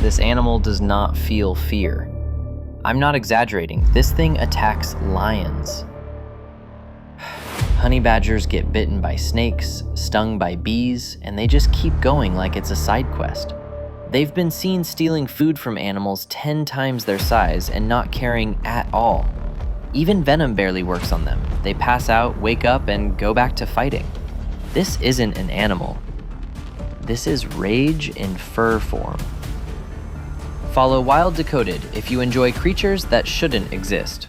this animal does not feel fear. I'm not exaggerating, this thing attacks lions. Honey badgers get bitten by snakes, stung by bees, and they just keep going like it's a side quest. They've been seen stealing food from animals 10 times their size and not caring at all. Even venom barely works on them. They pass out, wake up, and go back to fighting. This isn't an animal. This is rage in fur form. Follow Wild Decoded if you enjoy creatures that shouldn't exist.